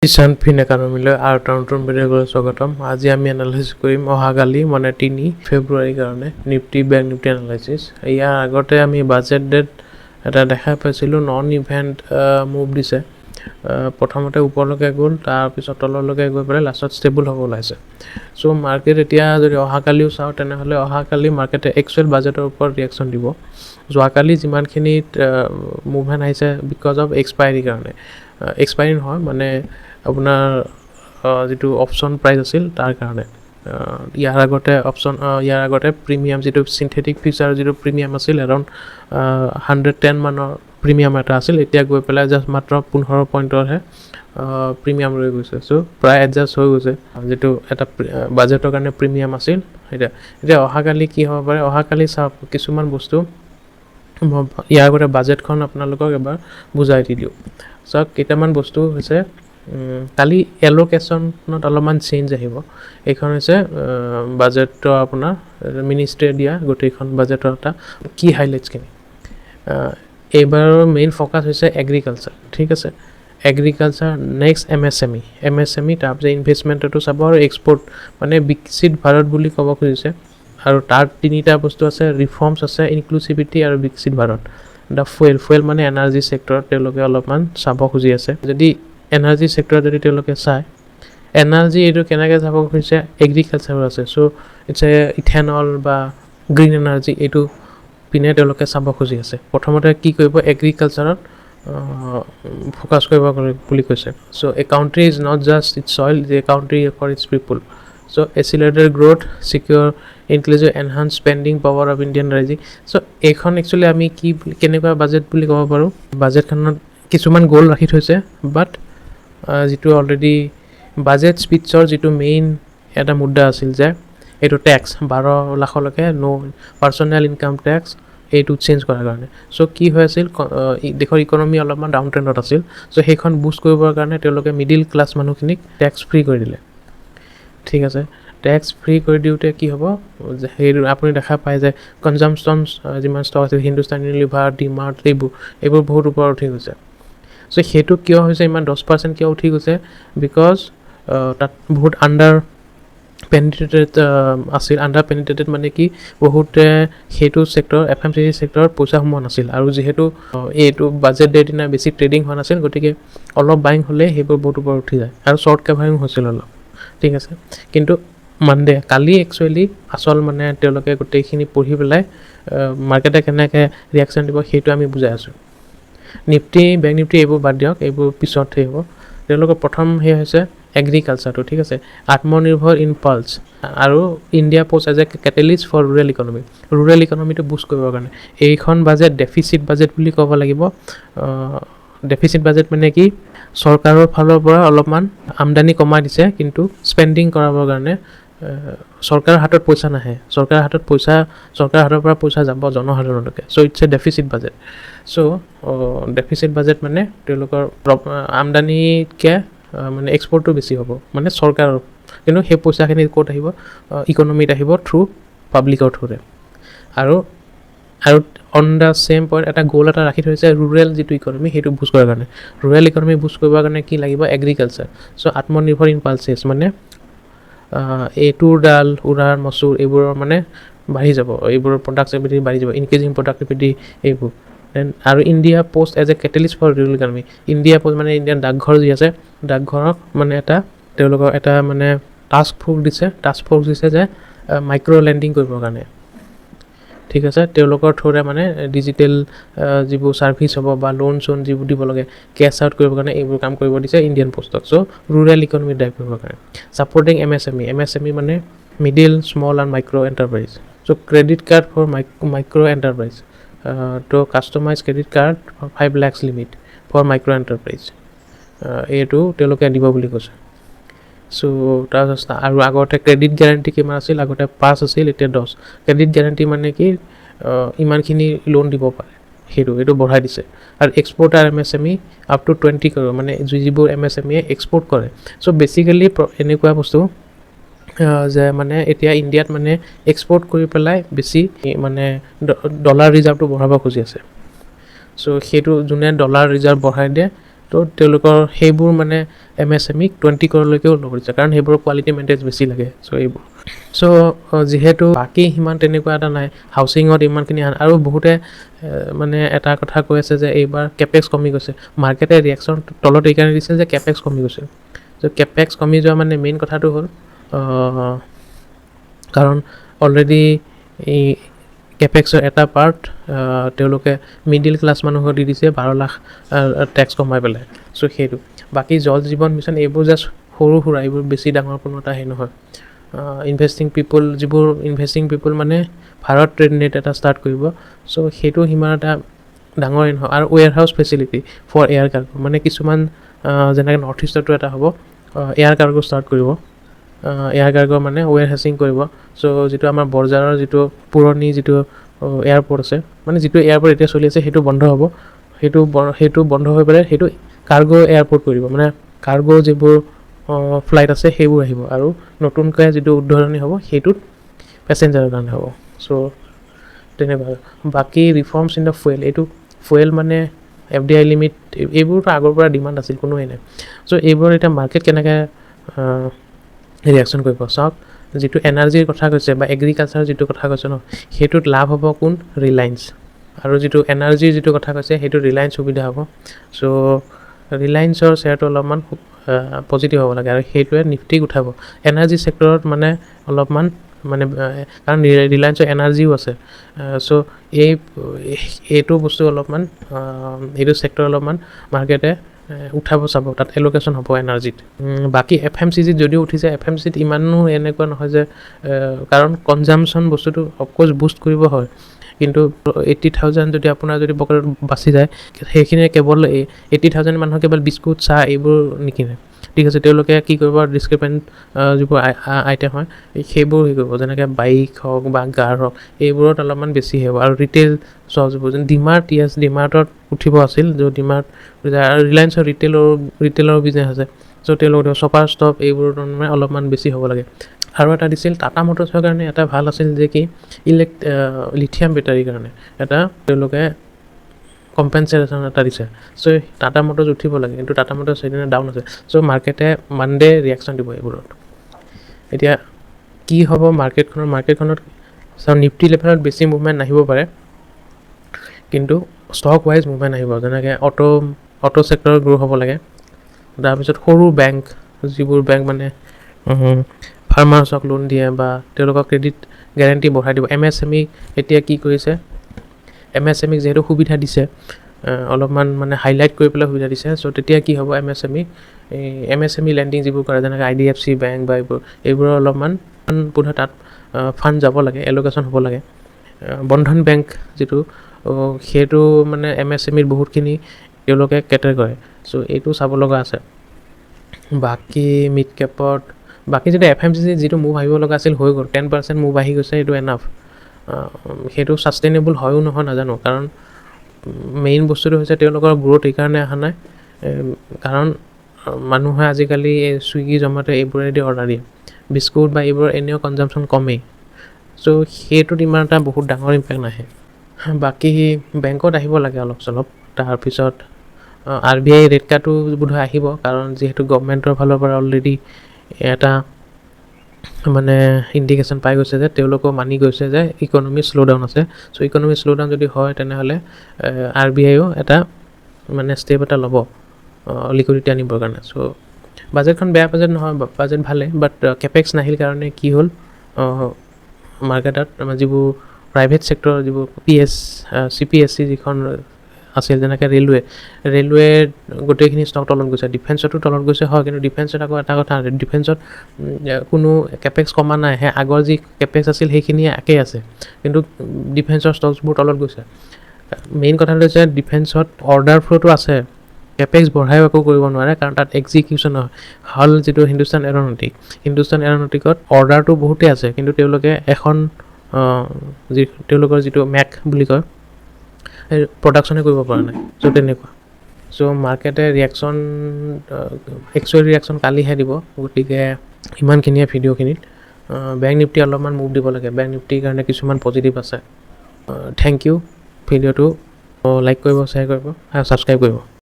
কিষাণ ফিন একাডেমিলৈ আৰু এটা নতুন ভিডিঅ'লৈ স্বাগতম। আজি আমি এনালাইচিছ কৰিম অহাকালি মানে 3 ফেব্ৰুৱাৰীৰ কাৰণে নিফটি বেংক নিফটি এনালাইচিছ। ইয়াৰ আগতে আমি বাজেট ডেট এটা দেখা পাইছিলোঁ, নন ইভেণ্ট মুভ দিছে। প্ৰথমতে ওপৰলৈকে গ'ল, তাৰপিছত তললৈকে গৈ পেলাই লাষ্টত ষ্টেবল হ'ব ওলাইছে। চ' মাৰ্কেট এতিয়া যদি অহাকালিও চাওঁ তেনেহ'লে অহাকালি মাৰ্কেটে একচুৱেল বাজেটৰ ওপৰত ৰিয়েকশ্যন দিব। যোৱাকালি যিমানখিনিত মুভমেণ্ট আহিছে বিকজ অফ এক্সপায়াৰীৰ কাৰণে, এক্সপায়াৰী নহয় মানে আপোনাৰ যিটো অপশ্যন প্ৰাইচ আছিল তাৰ কাৰণে। ইয়াৰ আগতে প্ৰিমিয়াম যিটো চিন্থেটিক ফিচাৰ যিটো প্ৰিমিয়াম আছিল এৰাউণ্ড 110 মানৰ প্ৰিমিয়াম এটা আছিল, এতিয়া গৈ পেলাই জাষ্ট মাত্ৰ 15 পইণ্টৰহে প্ৰিমিয়াম ৰৈ গৈছে। চ' প্ৰায় এডজাষ্ট হৈ গৈছে যিটো এটা বাজেটৰ কাৰণে প্ৰিমিয়াম আছিল। এতিয়া অহাকালি কি হ'ব পাৰে, অহাকালি চাওক কিছুমান বস্তু ইয়াৰ আগতে বাজেটখন আপোনালোকক এবাৰ বুজাই দি দিওঁ। চাওক কেইটামান বস্তু হৈছে, কালি এল'কেশ্যনত অলপমান চেঞ্জ আহিব। এইখন হৈছে বাজেটৰ আপোনাৰ মিনিষ্ট্ৰীয়ে দিয়া গোটেইখন বাজেটৰ এটা কি হাইলাইটছখিনি। এইবাৰৰ মেইন ফ'কাছ হৈছে এগ্ৰিকালচাৰ, ঠিক আছে। Agriculture, next M S M E, তাৰপিছত ইনভেষ্টমেণ্টতো চাব আৰু এক্সপৰ্ট মানে বিকশিত ভাৰত বুলি ক'ব খুজিছে। আৰু তাৰ 3টা বস্তু আছে, ৰিফৰ্মছ আছে, ইনক্লুচিভিটি আৰু বিকশিত ভাৰত। দ্য ফুৱেল মানে এনাৰ্জি ছেক্টৰত তেওঁলোকে অলপমান চাব খুজি আছে। যদি এনাৰ্জি ছেক্টৰত যদি তেওঁলোকে চায়, এনাৰ্জি এইটো কেনেকৈ চাব খুজিছে, এগ্ৰিকালচাৰত আছে। চ' ইটছ ইথেনল বা গ্ৰীণ এনাৰ্জি, এইটো পিনে তেওঁলোকে চাব খুজি আছে। প্ৰথমতে কি কৰিব, এগ্ৰিকালচাৰত ফ'কাছ কৰিব বুলি কৈছে। So' a country is not just its soil, a country for its people. So' accelerated growth, secure inclusive enhance spending power of Indian rising. So' এইখন একচুৱেলি আমি কেনেকুৱা বাজেট বুলি ক'ব পাৰোঁ, বাজেটখনত কিছুমান গ'ল ৰাখি থৈছে, বাট যিটো অলৰেডি বাজেট স্পীচৰ যিটো মেইন এটা মুদ্দা আছিল যে এইটো টেক্স 12 লাখলৈকে পাৰ্চনেল ইনকাম টেক্স এইটো চেঞ্জ কৰাৰ কাৰণে। চ' কি হৈ আছিল, দেশৰ ইকনমি অলপমান ডাউন ট্ৰেণ্ডত আছিল। চ' সেইখন বুষ্ট কৰিবৰ কাৰণে তেওঁলোকে মিডিল ক্লাছ মানুহখিনিক টেক্স ফ্ৰী কৰি দিলে, ঠিক আছে। টেক্স ফ্ৰী কৰি দিওঁতে কি হ'ব, সেইটো আপুনি দেখা পায় যে কনজামশ্যনছ যিমান ষ্টক আছিল, হিন্দুস্তান ইউনিলিভাৰ, ডিমাৰ্ট, এইবোৰ বহুত ওপৰত উঠি গৈছে। চ' সেইটো কিয় হৈছে, ইমান 10% কিয় উঠি গৈছে, বিকজ তাত বহুত আণ্ডাৰ পেনিট্ৰেটেড আছিল। আণ্ডাৰ পেনিট্ৰেটেড মানে কি, বহুতে সেইটো ছেক্টৰ FMCG ছেক্টৰত পইচা সোমোৱা নাছিল। আৰু যিহেতু এইটো বাজেট ডেৰ দিনা বেছি ট্ৰেডিং হোৱা নাছিল, গতিকে অলপ বাইং হ'লে সেইবোৰ বহুত ওপৰত উঠি যায় আৰু শ্বৰ্ট কাভাৰিং হৈছিল অলপ, ঠিক আছে। কিন্তু কালি একচুৱেলি আচল মানে তেওঁলোকে গোটেইখিনি পঢ়ি পেলাই মাৰ্কেটে কেনেকৈ ৰিয়েকশ্যন দিব সেইটো আমি বুজাই আছোঁ। নিফটি বেংক নিফটি এইবোৰ বাদ দিয়ক, এইবোৰ পিছত সেই হ'ব। তেওঁলোকৰ প্ৰথম হৈছে এগ্ৰিকালচাৰটো, ঠিক আছে। আত্মনিৰ্ভৰ ইন পাল্ছ আৰু India Post as a catalyst for rural ইকনমিটো বুষ্ট কৰিবৰ কাৰণে। এইখন বাজেট ডেফিচিট বাজেট বুলি ক'ব লাগিব। ডেফিচিট বাজেট মানে কি, চৰকাৰৰ ফালৰ পৰা অলপমান আমদানি কমাই দিছে, কিন্তু স্পেণ্ডিং কৰাবৰ কাৰণে চৰকাৰৰ হাতত পইচা নাহে, চৰকাৰৰ হাতৰ পৰা পইচা যাব জনসাধাৰণলৈকে। So' it's a deficit budget. So' deficit budget মানে তেওঁলোকৰ আমদানিতকৈ মানে এক্সপৰ্টটো বেছি হ'ব মানে চৰকাৰৰ, কিন্তু সেই পইচাখিনি ক'ত আহিব, ইকনমিত আহিব থ্ৰু পাব্লিকৰ থ্ৰুৰে। আৰু অন দ্য ছেম পইণ্ট এটা গ'ল এটা ৰাখি থৈছে, ৰুৰেল যিটো ইকনমি সেইটো বুষ্ট কৰাৰ কাৰণে। ৰুৰেল ইকনমি বুষ্ট কৰিবৰ কাৰণে কি লাগিব, এগ্ৰিকালচাৰ। চ' আত্মনিৰ্ভৰ ইন পালচেছ মানে তুৰ দাল, উৰাৰ, মচুৰ এইবোৰৰ মানে বাঢ়ি যাব, এইবোৰৰ প্ৰডাক্টিভিটি বাঢ়ি যাব, ইনক্ৰিজিং প্ৰডাক্টিভিটি এইবোৰ। দেন আৰু India Post as a catalyst for rural economy. India Post মানে ইণ্ডিয়ান ডাকঘৰ যি আছে, ডাকঘৰক মানে তেওঁলোকৰ এটা মানে টাস্ক ফ'ৰ্চ দিছে যে মাইক্ৰ' লেণ্ডিং কৰিবৰ কাৰণে, ঠিক আছে। তেওঁলোকৰ থ্ৰুৰে মানে ডিজিটেল যিবোৰ ছাৰ্ভিচ হ'ব বা লোন চোন যিবোৰ দিব লাগে, কেছ আউট কৰিবৰ কাৰণে এইবোৰ কাম কৰিব দিছে ইণ্ডিয়ান পোষ্টক। চ' ৰুৰেল ইকনমি ড্ৰাইভ কৰিবৰ কাৰণে। ছাপৰ্টিং MSME মানে middle small and micro' enterprise. So' credit card for micro' enterprise, to customize credit card 5 lakhs limit for micro' enterprise, এইটো তেওঁলোকে দিব বুলি কৈছে। চ' তাৰপিছত আৰু আগতে ক্ৰেডিট গেৰাণ্টি কিমান আছিল, আগতে 5 আছিল, এতিয়া 10। ক্ৰেডিট গেৰাণ্টি মানে কি, ইমানখিনি লোন দিব পাৰে, এইটো বঢ়াই দিছে। আৰু এক্সপৰ্টাৰ MSME আপ টু 20 crore মানে যিবোৰ MSME এক্সপৰ্ট কৰে। চ' বেচিকেলি এনেকুৱা বস্তু যে মানে এতিয়া ইণ্ডিয়াত মানে এক্সপৰ্ট কৰি পেলাই বেছি মানে ডলাৰ ৰিজাৰ্ভটো বঢ়াব খুজি আছে। চ' সেইটো যোনে ডলাৰ ৰিজাৰ্ভ বঢ়াই দিয়ে, তো তো তেওঁলোকৰ সেইবোৰ মানে MSME 20 crore-লৈকেও লগ কৰিছে কাৰণ সেইবোৰৰ কোৱালিটি মেইনটেইন বেছি লাগে চ' এইবোৰ চ' যিহেতু বাকী সিমান তেনেকুৱা এটা নাই হাউচিঙত ইমানখিনি আৰু বহুতে মানে এটা কথা কৈ আছে যে এইবাৰ কেপেক্স কমি গৈছে মাৰ্কেটে ৰিয়েকশ্যন তলত এইকাৰণে দিছে যে কেপেক্স কমি গৈছে চ' কেপেক্স কমি যোৱা মানে মেইন কথাটো হ'ল কাৰণ অলৰেডি এই কেপেক্সৰ এটা পাৰ্ট তেওঁলোকে মিডিল ক্লাছ মানুহক দি দিছে 12 লাখ টেক্স কমাই পেলাই চ' সেইটো বাকী জল জীৱন মিছন এইবোৰ জাষ্ট সৰু সুৰা এইবোৰ বেছি ডাঙৰ কোনো এটা হেৰি নহয় ইনভেষ্টিং পিপল যিবোৰ ইনভেষ্টিং পিপল মানে ভাৰত ট্ৰেড নেট এটা ষ্টাৰ্ট কৰিব চ' সেইটো সিমান এটা ডাঙৰ নহয় আৰু warehouse facility for air cargo মানে কিছুমান যেনেকৈ নৰ্থ ইষ্টতো এটা হ'ব এয়াৰ কাৰ্গো ষ্টাৰ্ট কৰিব এয়াৰ কাৰ্গো মানে ৱেয়াৰ হাউচিং কৰিব চ' যিটো আমাৰ বৰজাৰৰ যিটো পুৰণি যিটো এয়াৰপৰ্ট আছে মানে যিটো এয়াৰপৰ্ট এতিয়া চলি আছে সেইটো বন্ধ হ'ব সেইটো বন্ধ হৈ পেলাই সেইটো কাৰ্গো এয়াৰপৰ্ট কৰিব মানে কাৰ্গো যিবোৰ ফ্লাইট আছে সেইবোৰ আহিব আৰু নতুনকৈ যিটো উদ্বোধনী হ'ব সেইটোত পেচেঞ্জাৰৰ কাৰণে হ'ব চ' তেনেকুৱা বাকী ৰিফৰ্মছ ইন দ্য ফুৱেল এইটো ফুৱেল মানে FDI লিমিট এইবোৰতো আগৰ পৰা ডিমাণ্ড আছিল কোনোৱেই নাই চ' এইবোৰ এতিয়া মাৰ্কেট কেনেকৈ ৰিয়েকশ্যন কৰিব চাওক যিটো এনাৰ্জিৰ কথা কৈছে বা এগ্ৰিকালচাৰ যিটো কথা কৈছে ন সেইটোত লাভ হ'ব কোন ৰিলায়েন্স আৰু যিটো এনাৰ্জিৰ যিটো কথা কৈছে সেইটো ৰিলায়েন্স সুবিধা হ'ব চ' ৰিলায়েন্সৰ শ্বেয়াৰটো অলপমান পজিটিভ হ'ব লাগে আৰু সেইটোৱে নিফটিক উঠাব এনাৰ্জি ছেক্টৰত মানে অলপমান মানে কাৰণ ৰিলায়েন্সৰ এনাৰ্জিও আছে চ' এইটো বস্তু অলপমান এইটো ছেক্টৰ অলপমান মাৰ্কেটে উঠাব চাব তাত এলোকেশ্যন হ'ব এনাৰ্জিত বাকী FMCGত যদিও উঠিছে FMCGত ইমানো এনেকুৱা নহয় যে কাৰণ কনজামশ্যন বস্তুটো অফক'ৰ্ছ বুষ্ট কৰিব হয় কিন্তু 80,000 যদি আপোনাৰ যদি পকেটত বাচি যায় সেইখিনিয়ে কেৱল 80,000 মানুহৰ কেৱল বিস্কুট চাহ এইবোৰ নিকিনে ঠিক আছে তেওঁলোকে কি কৰিব ডিছক্ৰিপেণ্ট যিবোৰ আইটেম হয় সেইবোৰ হেৰি কৰিব যেনেকৈ বাইক হওক বা গাৰ হওক এইবোৰত অলপমান বেছি হ'ব আৰু ৰিটেইল চব যিবোৰ যেনে ডিমাৰ্টত উঠিব আছিল য'ত ডিমাৰ্ট আৰু ৰিলায়েন্সৰ ৰিটেইলৰ বিজনেছ আছে চ' তেওঁলোকৰ ছপাৰ ষ্টপ এইবোৰ মানে অলপমান বেছি হ'ব লাগে আৰু এটা দিছিল টাটা মটৰ্ছৰ কাৰণে এটা ভাল আছিল যে কি লিথিয়াম বেটাৰীৰ কাৰণে এটা তেওঁলোকে কম্পেনচেশ্যন এটা দিছে চ' টাটা মটৰ্ছ উঠিব লাগে কিন্তু টাটা মটৰ্ছ সেইদিনা ডাউন আছে চ' মাৰ্কেটে মানডে ৰিয়েকশ্যন দিব এইবোৰত এতিয়া কি হ'ব মাৰ্কেটখনত চাওঁ নিফটি লেভেলত বেছি মুভমেণ্ট নাহিব পাৰে কিন্তু ষ্টক ৱাইজ মুভমেণ্ট আহিব যেনেকৈ অটো ছেক্টৰত গ্ৰ' হ'ব লাগে তাৰপিছত সৰু বেংক যিবোৰ বেংক মানে ফাৰ্মাৰ্ছক লোন দিয়ে বা তেওঁলোকক ক্ৰেডিট গেৰেণ্টি বঢ়াই দিব MSME এতিয়া কি কৰিছে MSMEক যিহেতু সুবিধা দিছে অলপমান মানে হাইলাইট কৰি পেলাই সুবিধা দিছে চ' তেতিয়া কি হ'ব MSME লেণ্ডিং যিবোৰ কৰে যেনেকৈ IDFC বেংক বা এইবোৰৰ অলপমান পুনৰ তাত ফাণ্ড যাব লাগে এলোকেশ্যন হ'ব লাগে বন্ধন বেংক যিটো সেইটো মানে MSMEৰ বহুতখিনি তেওঁলোকে কেটাৰ কৰে চ' এইটো চাব লগা আছে বাকী মিড কেপত বাকী যদি FMCG যিটো মুভ আহিব লগা আছিল হৈ গ'ল 10% মুভ আহি গৈছে এইটো এনাফ সেইটো ছাষ্টেইনেবল হয়ো নহয় নাজানো কাৰণ মেইন বস্তুটো হৈছে তেওঁলোকৰ গ্ৰ'থ এইকাৰণে অহা নাই কাৰণ মানুহে আজিকালি চুইগি জমাটো এইবোৰেদি অৰ্ডাৰ দিয়ে বিস্কুট বা এইবোৰ এনেও কনজামশ্যন কমেই চ' সেইটোত ইমান এটা বহুত ডাঙৰ ইম্পেক্ট নাহে বাকী বেংকত আহিব লাগে অলপ চলপ তাৰপিছত RBI ৰেট কাটো বোধহয় আহিব কাৰণ যিহেতু গভৰ্ণমেণ্টৰ ফালৰ পৰা অলৰেডি এটা মানে ইণ্ডিকেশ্যন পাই গৈছে যে তেওঁলোকেও মানি গৈছে যে ইকনমি শ্ল'ডাউন আছে চ' ইকনমি শ্ল'ডাউন যদি হয় তেনেহ'লে RBIও এটা মানে ষ্টেপ এটা ল'ব লিকুইডিটি আনিবৰ কাৰণে চ' বাজেটখন বেয়া বাজেট নহয় বাজেট ভালে বাট কেপেক্স নাহিল কাৰণে কি হ'ল মাৰ্কেটত যিবোৰ প্ৰাইভেট ছেক্টৰ যিবোৰ CPSC যিখন আছিল যেনেকৈ ৰেলৱে গোটেইখিনি ষ্টক তলত গৈছে ডিফেন্সতো তলত গৈছে হয় কিন্তু ডিফেন্সত আকৌ এটা কথা ডিফেন্সত কোনো কেপেক্স কমা নাই আগৰ যি কেপেক্স আছিল সেইখিনিয়ে একেই আছে কিন্তু ডিফেন্সৰ ষ্টকছবোৰ তলত গৈছে মেইন কথাটো হৈছে ডিফেন্সত অৰ্ডাৰ ফ্ল'টো আছে কেপেক্স বঢ়াইও একো কৰিব নোৱাৰে কাৰণ তাত এক্সিকিউশ্যন হ'ল যিটো হিন্দুস্তান এৰ'নটিকত অৰ্ডাৰটো বহুতেই আছে কিন্তু তেওঁলোকে এখন তেওঁলোকৰ যিটো মেক বুলি কয় প্ৰডাকশ্যনে কৰিব পৰা নাই চ' তেনেকুৱা চ' মাৰ্কেটে একচুৱেল ৰিয়েকশ্যন কালিহে দিব গতিকে ইমানখিনিয়ে ভিডিঅ'খিনিত বেংক নিফটি অলপমান মুভ দিব লাগে বেংক নিফটিৰ কাৰণে কিছুমান পজিটিভ আছে থেংক ইউ ভিডিঅ'টো লাইক কৰিব শ্বেয়াৰ কৰিব আৰু ছাবস্ক্ৰাইব কৰিব